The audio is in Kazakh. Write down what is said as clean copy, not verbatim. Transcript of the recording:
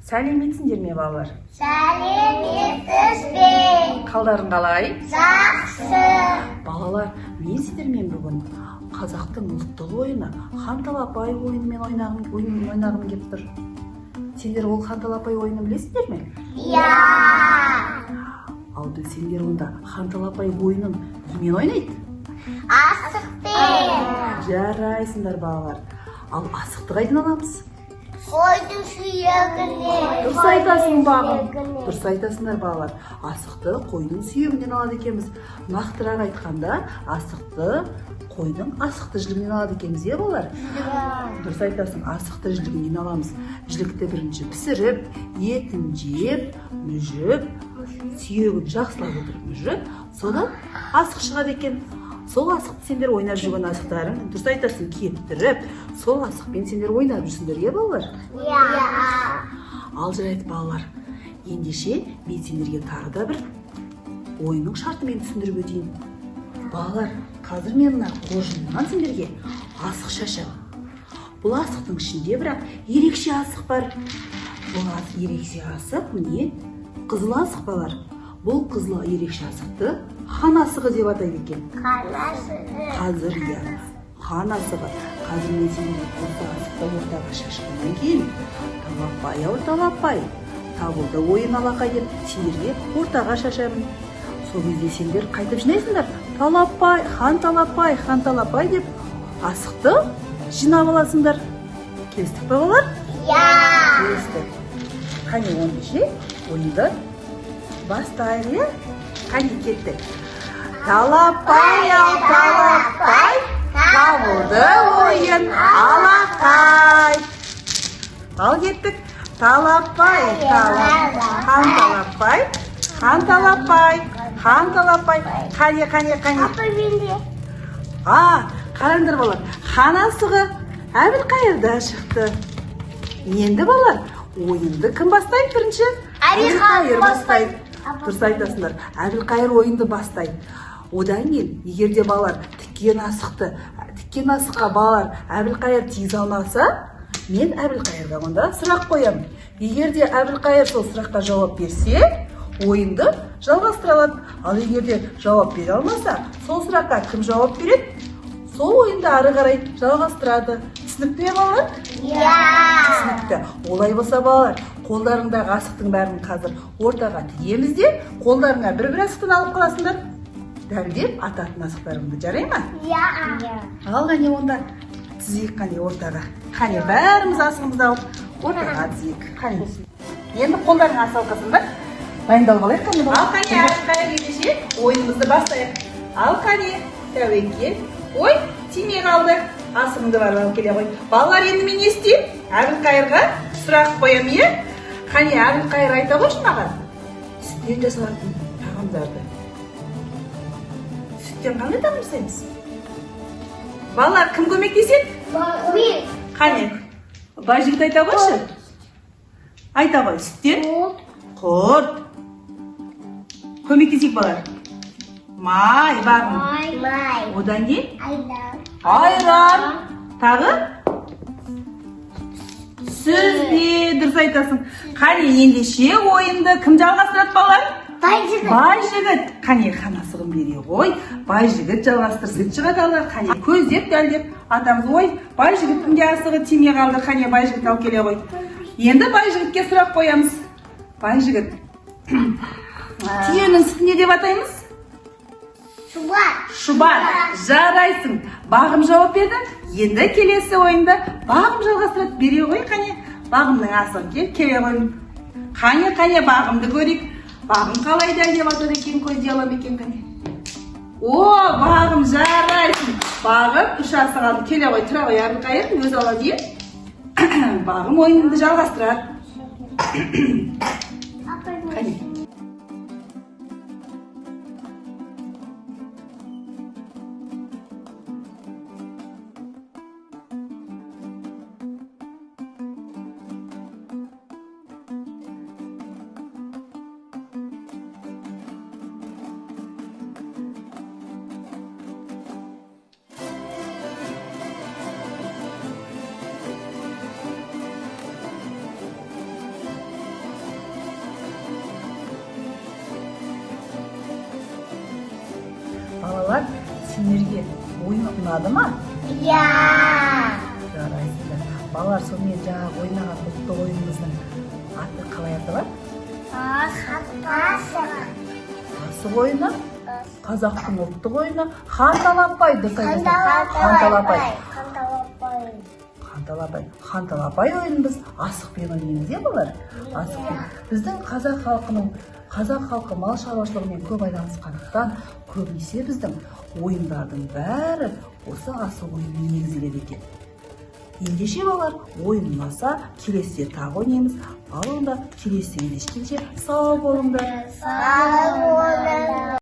Сәлеметсіңдер ме балалар? Сәлеметсіз бе? Қалдарың қалай? Жақсы. Балалар, мен сіздермен бүгін қазақтың ұлттық ойыны Ханталапай ойынымен ойнағым келіп тұр. Сендер ол Ханталапай ойынын білесіңдер ме? Иә. Ал білсеңдер онда Ханталапай ойынын немен ойнайды? Асықпен. Жарайсыңдар балалар. Ал асықты қайдан аламыз? Қойдың сүйегінен. Дұрыс айтасың бағым. Дұрыс айтасыңдар балалар. Асықты қойдың сүйегінен алады екенбіз. Нақтырақ айтқанда, асықты қойдың асықты жілігінен алады екенбіз, иә балалар? Дұрыс айтасың, асықты жілігінен аламыз. Жілікті бірінші пісіріп, етін жеп, мүжіп, сүйегін жақсылап отырып мүжіп, содан асық шығады екен. Сол асықты сендер ойнап жүрген асықтарың, дұрыс айтасың, кептіріп, сол асықпен сендер ойнап жүрсіңдер, иә балалар? Иә. Ал жарайды балалар, ендеше мен сендерге тағы да бір ойынның шартымен түсіндіріп өтейін. Балалар, қазір мен мына қоржынымнан сендерге асық шашамын. Бұл асықтың ішінде бірақ ерекше асық бар. Бұл ерекше асық міне қызыл асық балалар. Бұл қызыл ерекше асықты хан асығы деп атайды екен. Хан асығы. Қазір иә, хан асығы. Қазір мен сендерге осы асықты ортаға шашқаннан кейін, талапай, табылды ойын алақай деп сендерге ортаға шашамын. Сол кезде сендер қайтып жинайсыңдар. Талапай, хан талапай деп асықты жинап аласыңдар. Келістік пе балалар? Иә. Келістік. Қане ендеше ойынды бастайық, иә? Қане кеттік. Талапай, табылды ойын алақай. Ал кеттік. Талапай, хан талапай. Қане. Апа менде. Қараңдар балар. Хан асығы Әбілқайырда шықты. Енді балар, ойынды кім бастайды бірінші? Әбілқайыр бастайды. Дұрыс айтасыңдар, Әбілқайыр ойынды бастайды. Одан кейін, егерде балар тіккен асыққа балар Әбілқайыр тигізе алмаса, мен Әбілқайырға онда сұрақ қоямын. Егерде Әбілқайыр сол сұраққа жауап берсе, ойынды жалғастыра алады. Ал егерде жауап бере алмаса, сол сұраққа кім жауап береді? Сол ойынды ары қарай жалғастырады. Түсінікті ме балалар? Иә. Түсінікті. Олай болса балалар, қолдарыңдағы асықтың бәрін қазір ортаға тігеміз де, қолдарыңа бір асықтан алып қаласыңдар. Дәлдеп ататын асықтарыңды, жарай ма? Иә. Ал қане онда тізейік қане ортаға. Қане бәріміз асығымызды алып ортаға тізейік. Қане. Енді қолдарыңа ас алқасыңдар. Дайындалып алайық қане балалар. Ал қане Әбілқайыр ендеше ойынымызды бастайық. Ал қане тәуекел. Ой, тимей қалды. Асығыңды барып алып келе ғой. Балалар, енді мен не істеймін? Әбілқайырға сұрақ қоямын, иә? Қане Әбілқайыр айта қойшы маған. Сүттен жасалатын тағамдарды. Сүттен қандай тағам жасаймыз? Балалар, кім көмектеседі? Мен. Қане, Байжігіт айта қойшы. Айта қой, сүттен? Құрт. Көмектесейік балалар. Май, бағым. Май. Одан кейін? Айран. Айран. Тағы? Сүзбе, дұрыс айтасың. Қане, ендеше ойынды кім жалғастырады балалар? Байжігіт. Байжігіт. Қане, хан асығын бере ғой. Байжігіт жалғастырсын шығады алар. Қане, көздеп дәлдеп атамыз. Ой, Байжігіттің де асығы тимей қалды. Қане, Байжігіт алып келе ғой. Енді Байжігітке сұрақ қоямыз. Байжігіт. Түйенің сүтін не деп атаймыз? Шұбар. Жарайсың. Бағым жауап берді. Енді келесі ойында бағым жалғастырады. Бере ғой, қане. Бағымның асығы келе ғой. Қане, бағымды көрейік. Бағым қалай дәлдеп атады екен, көздей алам екен, қане. О, бағым, жарайсың. Бағым үш асық алды. Келе ғой, тұра ғой, Әбілқайыр, өз алады ен. Бағым ойынды жалғастырады. Қане. балалар, сендерге ойын ұнады ма? Иә. Жарайсыздар. Балалар, сонымен жаңағы ойнаған ұлттық ойынымыздың аты қалай аталады? Асық ойыны, қазақтың ұлттық ойыны, Ханталапай. Дұрыс айтасыздар. Ханталапай ойынын біз асықпен ойнаймыз, иә балалар? Асықпен. Біздің қазақ халқы мал шаруашылығымен көп айналысқандықтан, көбінесе біздің ойындардың бәрі осы асық ойынына негізделеді екен. Ендеше балалар, ойын ұнаса, келесіде тағы ойнаймыз. Ал онда келесі кездескенше сау болыңдар. Сау болыңдар.